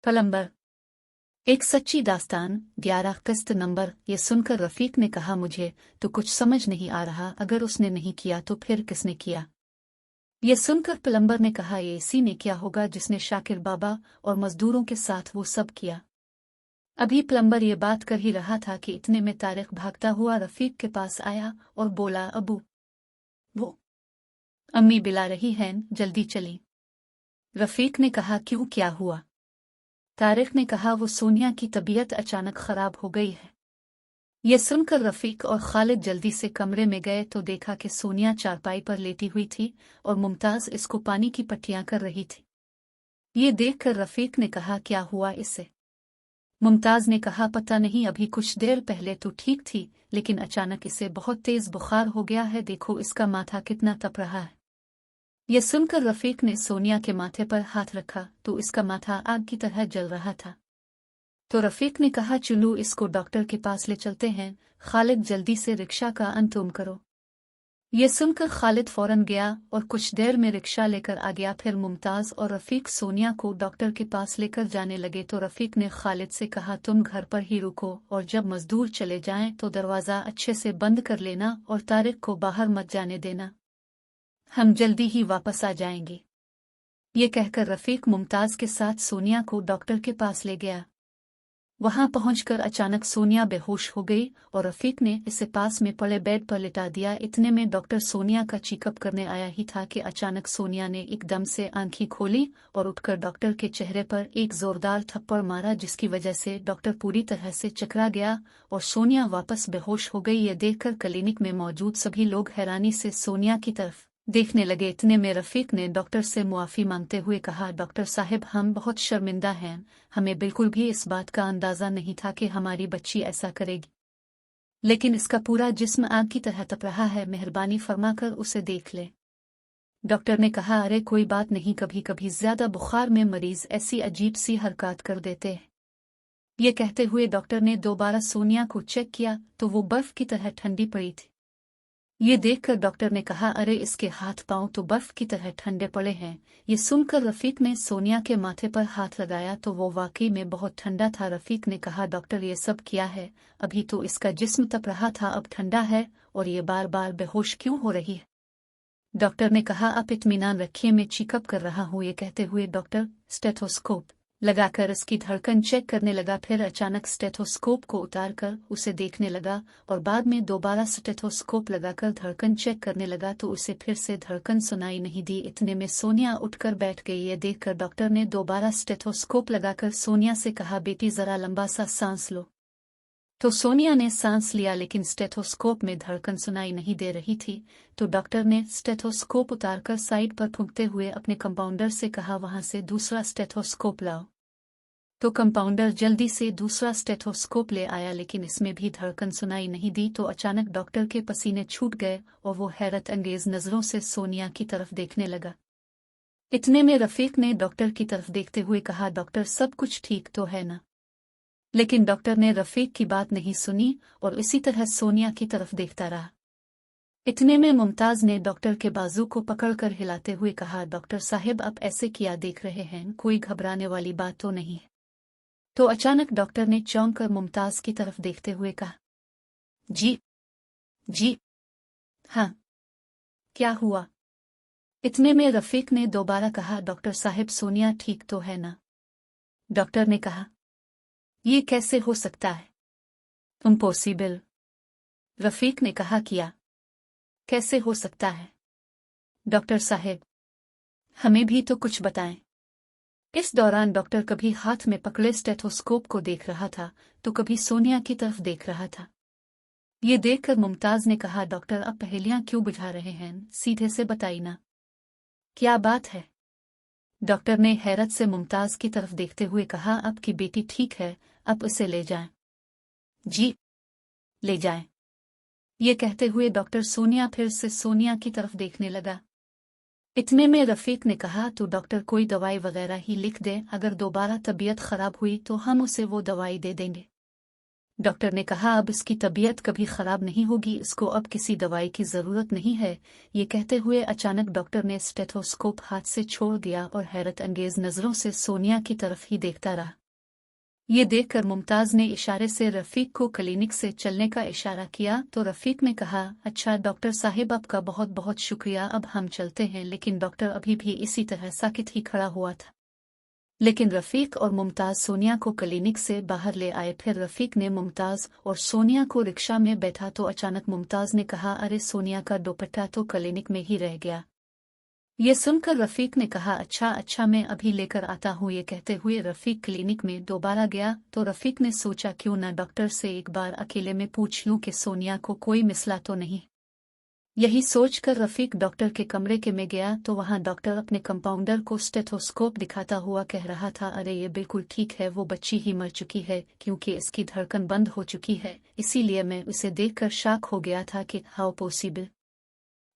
Plumber. एक सच्ची दास्तान 11 किस्त नंबर। ये सुनकर रफीक ने कहा, मुझे तो कुछ समझ नहीं आ रहा, अगर उसने नहीं किया तो फिर किसने किया? ये सुनकर प्लम्बर ने कहा, ये इसी ने किया होगा जिसने शाकिर बाबा और मजदूरों के साथ वो सब किया। अभी प्लम्बर ये बात कर ही रहा था कि इतने में तारिक भागता हुआ रफीक के पास आया और बोला, अबू, वो अम्मी बिला रही हैं, जल्दी चलें। रफीक ने कहा, क्यों, क्या हुआ? तारिक ने कहा, वो सोनिया की तबीयत अचानक खराब हो गई है। ये सुनकर रफीक और खालिद जल्दी से कमरे में गए तो देखा कि सोनिया चारपाई पर लेटी हुई थी और मुमताज इसको पानी की पट्टियां कर रही थी। ये देखकर रफीक ने कहा, क्या हुआ इससे? मुमताज ने कहा, पता नहीं, अभी कुछ देर पहले तो ठीक थी, लेकिन अचानक इसे बहुत तेज बुखार हो गया है, देखो इसका माथा कितना तप रहा है। ये सुनकर रफीक ने सोनिया के माथे पर हाथ रखा तो इसका माथा आग की तरह जल रहा था। तो रफीक ने कहा, चलो इसको डॉक्टर के पास ले चलते हैं। खालिद, जल्दी से रिक्शा का अंतुम करो। ये सुनकर खालिद फौरन गया और कुछ देर में रिक्शा लेकर आ गया। फिर मुमताज और रफीक सोनिया को डॉक्टर के पास लेकर जाने लगे तो रफीक ने खालिद से कहा, तुम घर पर ही रुको और जब मजदूर चले जाएं तो दरवाज़ा अच्छे से बंद कर लेना और तारिक को बाहर मत जाने देना, हम जल्दी ही वापस आ जाएंगे। ये कहकर रफीक मुमताज के साथ सोनिया को डॉक्टर के पास ले गया। वहां पहुंचकर अचानक सोनिया बेहोश हो गई और रफीक ने इसे पास में पड़े बेड पर लिटा दिया। इतने में डॉक्टर सोनिया का चेकअप करने आया ही था कि अचानक सोनिया ने एकदम से आंखें खोली और उठकर डॉक्टर के चेहरे पर एक जोरदार थप्पड़ मारा, जिसकी वजह से डॉक्टर पूरी तरह से चकरा गया और सोनिया वापस बेहोश हो गई। ये देखकर क्लिनिक में मौजूद सभी लोग हैरानी से सोनिया की तरफ देखने लगे। इतने में रफीक ने डॉक्टर से मुआफ़ी मांगते हुए कहा, डॉक्टर साहब, हम बहुत शर्मिंदा हैं, हमें बिल्कुल भी इस बात का अंदाज़ा नहीं था कि हमारी बच्ची ऐसा करेगी, लेकिन इसका पूरा जिस्म आग की तरह तप रहा है, मेहरबानी फरमाकर उसे देख ले। डॉक्टर ने कहा, अरे कोई बात नहीं, कभी कभी ज्यादा बुखार में मरीज ऐसी अजीब सी हरकत कर देते हैं। ये कहते हुए डॉक्टर ने दोबारा सोनिया को चेक किया तो वो बर्फ की तरह ठंडी पड़ी थी। ये देखकर डॉक्टर ने कहा, अरे इसके हाथ पांव तो बर्फ की तरह ठंडे पड़े हैं। ये सुनकर रफीक ने सोनिया के माथे पर हाथ लगाया तो वो वाकई में बहुत ठंडा था। रफीक ने कहा, डॉक्टर ये सब किया है, अभी तो इसका जिस्म तप रहा था, अब ठंडा है और ये बार बार बेहोश क्यों हो रही है? डॉक्टर ने कहा, आप इत्मीनान रखिए, मैं चेकअप कर रहा हूँ। ये कहते हुए डॉक्टर स्टेथोस्कोप लगाकर इसकी धड़कन चेक करने लगा। फिर अचानक स्टेथोस्कोप को उतारकर उसे देखने लगा और बाद में दोबारा स्टेथोस्कोप लगाकर धड़कन चेक करने लगा तो उसे फिर से धड़कन सुनाई नहीं दी। इतने में सोनिया उठकर बैठ गई। ये देखकर डॉक्टर ने दोबारा स्टेथोस्कोप लगाकर सोनिया से कहा, बेटी जरा लंबा सा सांस लो। तो सोनिया ने सांस लिया लेकिन स्टेथोस्कोप में धड़कन सुनाई नहीं दे रही थी। तो डॉक्टर ने स्टेथोस्कोप उतारकर साइड पर फूंकते हुए अपने कंपाउंडर से कहा, वहां से दूसरा स्टेथोस्कोप लाओ। तो कंपाउंडर जल्दी से दूसरा स्टेथोस्कोप ले आया लेकिन इसमें भी धड़कन सुनाई नहीं दी। तो अचानक डॉक्टर के पसीने छूट गए और वो हैरत अंगेज नजरों से सोनिया की तरफ देखने लगा। इतने में रफीक ने डॉक्टर की तरफ देखते हुए कहा, डॉक्टर सब कुछ ठीक तो है ना? लेकिन डॉक्टर ने रफीक की बात नहीं सुनी और इसी तरह सोनिया की तरफ देखता रहा। इतने में मुमताज ने डॉक्टर के बाजू को पकड़कर हिलाते हुए कहा, डॉक्टर साहब, आप ऐसे क्या देख रहे हैं, कोई घबराने वाली बात तो नहीं है? तो अचानक डॉक्टर ने चौंक कर मुमताज की तरफ देखते हुए कहा, जी जी हाँ, क्या हुआ? इतने में रफीक ने दोबारा कहा, डॉक्टर साहब, सोनिया ठीक तो है ना? डॉक्टर ने कहा, ये कैसे हो सकता है, इम्पॉसिबल। रफीक ने कहा, क्या कैसे हो सकता है? डॉक्टर साहब, हमें भी तो कुछ बताएं। इस दौरान डॉक्टर कभी हाथ में पकड़े स्टेथोस्कोप को देख रहा था तो कभी सोनिया की तरफ देख रहा था। ये देखकर मुमताज ने कहा, डॉक्टर, अब पहेलियां क्यों बुझा रहे हैं, सीधे से बताइए ना, क्या बात है? डॉक्टर ने हैरत से मुमताज की तरफ देखते हुए कहा, आपकी बेटी ठीक है, अब उसे ले जाएं। जी, ले जाएं। ये कहते हुए डॉक्टर सोनिया फिर से सोनिया की तरफ देखने लगा। इतने में रफीक ने कहा, तो डॉक्टर कोई दवाई वगैरह ही लिख दे, अगर दोबारा तबीयत खराब हुई तो हम उसे वो दवाई दे देंगे। डॉक्टर ने कहा अब इसकी तबीयत कभी खराब नहीं होगी, इसको अब किसी दवाई की जरूरत नहीं है। ये कहते हुए अचानक डॉक्टर ने स्टेथोस्कोप हाथ से छोड़ दिया और हैरत अंगेज नजरों से सोनिया की तरफ ही देखता रहा। ये देखकर मुमताज ने इशारे से रफीक को क्लिनिक से चलने का इशारा किया तो रफीक ने कहा, अच्छा डॉक्टर साहिब आपका बहुत बहुत शुक्रिया, अब हम चलते हैं। लेकिन डॉक्टर अभी भी इसी तरह साकित ही खड़ा हुआ था। लेकिन रफीक और मुमताज सोनिया को क्लिनिक से बाहर ले आए। फिर रफीक ने मुमताज और सोनिया को रिक्शा में बैठा तो अचानक मुमताज ने कहा, अरे सोनिया का दुपट्टा तो क्लिनिक में ही रह गया। ये सुनकर रफीक ने कहा, अच्छा मैं अभी लेकर आता हूँ। ये कहते हुए रफीक क्लिनिक में दोबारा गया तो रफीक ने सोचा क्यों ना डॉक्टर से एक बार अकेले में पूछ लूं कि सोनिया को कोई मसला तो नहीं। यही सोचकर रफीक डॉक्टर के कमरे के में गया तो वहां डॉक्टर अपने कंपाउंडर को स्टेथोस्कोप दिखाता हुआ कह रहा था, अरे ये बिल्कुल ठीक है, वो बच्ची ही मर चुकी है क्योंकि इसकी धड़कन बंद हो चुकी है, इसीलिए मैं उसे देखकर शॉक हो गया था कि हाउ पॉसिबल।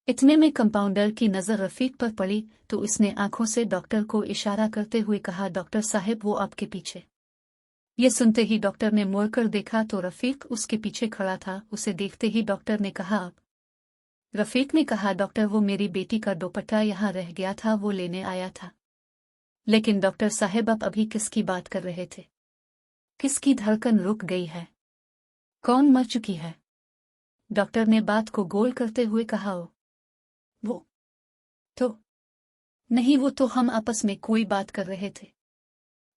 इतने में कंपाउंडर की नजर रफीक पर पड़ी तो उसने आंखों से डॉक्टर को इशारा करते हुए कहा, डॉक्टर साहब वो आपके पीछे। ये सुनते ही डॉक्टर ने मुड़कर देखा तो रफीक उसके पीछे खड़ा था। उसे देखते ही डॉक्टर ने कहा, आप। रफीक ने कहा, डॉक्टर वो मेरी बेटी का दुपट्टा यहाँ रह गया था, वो लेने आया था। लेकिन डॉक्टर साहब आप अभी किसकी बात कर रहे थे? किसकी धड़कन रुक गई है? कौन मर चुकी है? डॉक्टर ने बात को गोल करते हुए कहा, वो तो नहीं, वो तो हम आपस में कोई बात कर रहे थे।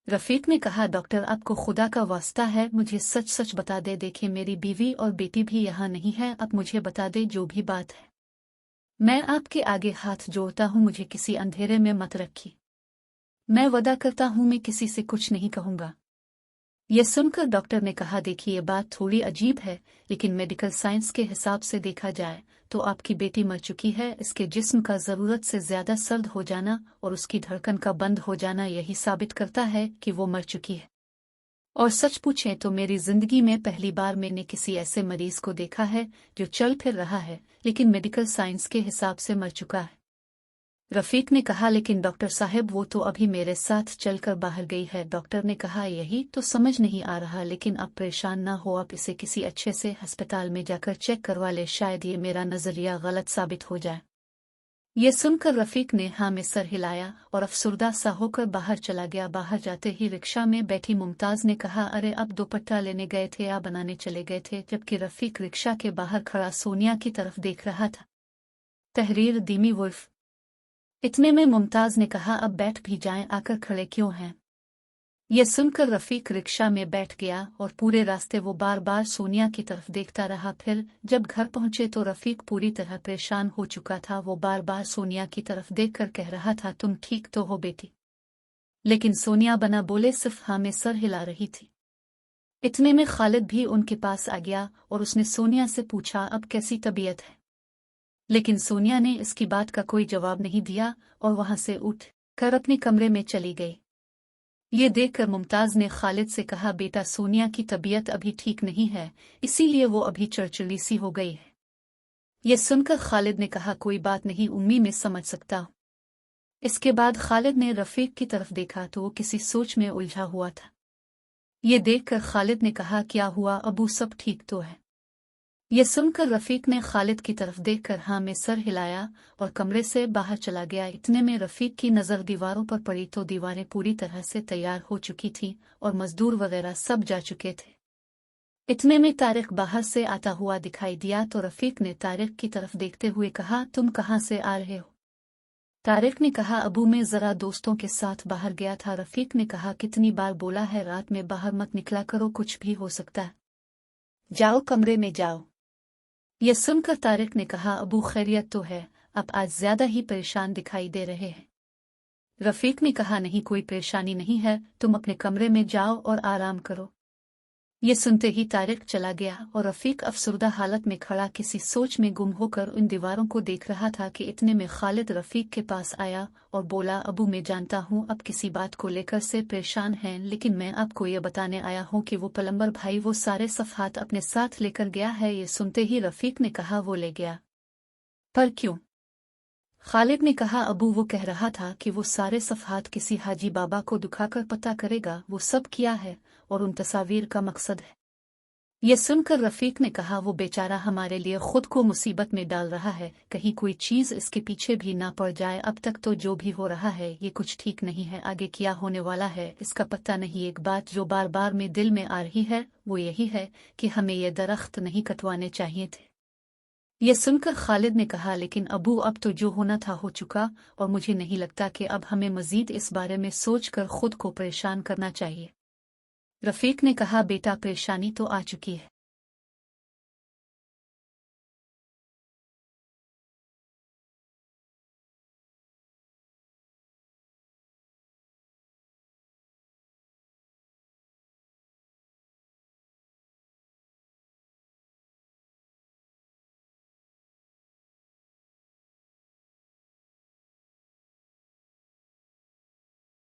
रफीक ने कहा, डॉक्टर आपको खुदा का वास्ता है मुझे सच सच बता दे, देखिए मेरी बीवी और बेटी भी यहाँ नहीं है, आप मुझे बता दे जो भी बात है। मैं आपके आगे हाथ जोड़ता हूँ, मुझे किसी अंधेरे में मत रखी। मैं वादा करता हूँ मैं किसी से कुछ नहीं कहूँगा। यह सुनकर डॉक्टर ने कहा, देखिए ये बात थोड़ी अजीब है, लेकिन मेडिकल साइंस के हिसाब से देखा जाए तो आपकी बेटी मर चुकी है। इसके जिस्म का ज़रूरत से ज़्यादा सर्द हो जाना और उसकी धड़कन का बंद हो जाना यही साबित करता है कि वो मर चुकी है। और सच पूछें तो मेरी ज़िंदगी में पहली बार मैंने किसी ऐसे मरीज़ को देखा है जो चल फिर रहा है लेकिन मेडिकल साइंस के हिसाब से मर चुका है। रफीक ने कहा, लेकिन डॉक्टर साहब वो तो अभी मेरे साथ चलकर बाहर गई है। डॉक्टर ने कहा, यही तो समझ नहीं आ रहा, लेकिन आप परेशान ना हो, आप इसे किसी अच्छे से अस्पताल में जाकर चेक करवा ले, शायद ये मेरा नज़रिया गलत साबित हो जाए। ये सुनकर रफीक ने हाँ में सर हिलाया और अफसुर्दा सा होकर बाहर चला गया। बाहर जाते ही रिक्शा में बैठी मुमताज ने कहा, अरे अब दुपट्टा लेने गए थे या बनाने चले गए थे? जबकि रफीक रिक्शा के बाहर खड़ा सोनिया की तरफ देख रहा था। तहरीर दीमी वुल्फ। इतने में मुमताज ने कहा, अब बैठ भी जाएं, आकर खड़े क्यों हैं? यह सुनकर रफीक रिक्शा में बैठ गया और पूरे रास्ते वो बार बार सोनिया की तरफ देखता रहा। फिर जब घर पहुंचे तो रफीक पूरी तरह परेशान हो चुका था। वो बार बार सोनिया की तरफ देखकर कह रहा था, तुम ठीक तो हो बेटी? लेकिन सोनिया बना बोले सिर्फ हाँ में सर हिला रही थी। इतने में खालिद भी उनके पास आ गया और उसने सोनिया से पूछा, अब कैसी तबीयत है? लेकिन सोनिया ने इसकी बात का कोई जवाब नहीं दिया और वहां से उठ कर अपने कमरे में चली गई। ये देखकर मुमताज ने खालिद से कहा, बेटा सोनिया की तबीयत अभी ठीक नहीं है, इसीलिए वो अभी चिड़चिड़ी सी हो गई है। ये सुनकर खालिद ने कहा, कोई बात नहीं उम्मी, मैं समझ सकता हूँ। इसके बाद खालिद ने रफीक की तरफ देखा तो वो किसी सोच में उलझा हुआ था। ये देखकर खालिद ने कहा, क्या हुआ अबू, सब ठीक तो है? यह सुनकर रफीक ने खालिद की तरफ देखकर हाँ में सर हिलाया और कमरे से बाहर चला गया। इतने में रफीक की नज़र दीवारों पर पड़ी तो दीवारें पूरी तरह से तैयार हो चुकी थीं और मजदूर वगैरह सब जा चुके थे। इतने में तारिक बाहर से आता हुआ दिखाई दिया तो रफीक ने तारिक की तरफ देखते हुए कहा, तुम कहाँ से आ रहे हो? तारिक ने कहा, अबू मैं ज़रा दोस्तों के साथ बाहर गया था। रफीक ने कहा, कितनी बार बोला है रात में बाहर मत निकला करो, कुछ भी हो सकता है, जाओ कमरे में जाओ। यह सुनकर तारिक ने कहा, अबू खैरियत तो है, आप आज ज्यादा ही परेशान दिखाई दे रहे हैं। रफीक ने कहा, नहीं कोई परेशानी नहीं है, तुम अपने कमरे में जाओ और आराम करो। ये सुनते ही तारिक चला गया और रफीक अफसुर्दा हालत में खड़ा किसी सोच में गुम होकर उन दीवारों को देख रहा था कि इतने में खालिद रफीक के पास आया और बोला, अबू मैं जानता हूँ अब किसी बात को लेकर से परेशान हैं, लेकिन मैं आपको ये बताने आया हूँ कि वो प्लम्बर भाई वो सारे सफ़हात अपने साथ लेकर गया है। ये सुनते ही रफीक ने कहा, वो ले गया? पर क्यों? खालिद ने कहा, अबू वो कह रहा था कि वो सारे सफ़हात किसी हाजी बाबा को दिखाकर पता करेगा, वो सब किया है और उन तस्वीर का मकसद है ये सुनकर रफीक ने कहा वो बेचारा हमारे लिए खुद को मुसीबत में डाल रहा है, कहीं कोई चीज इसके पीछे भी ना पड़ जाए। अब तक तो जो भी हो रहा है ये कुछ ठीक नहीं है, आगे क्या होने वाला है इसका पता नहीं। एक बात जो बार बार में दिल में आ रही है वो यही है कि हमें ये दरख्त नहीं कटवाने चाहिए थे। ये सुनकर खालिद ने कहा लेकिन अबू अब तो जो होना था हो चुका, और मुझे नहीं लगता कि अब हमें मजीद इस बारे में सोचकर खुद को परेशान करना चाहिए। रफीक ने कहा बेटा परेशानी तो आ चुकी है,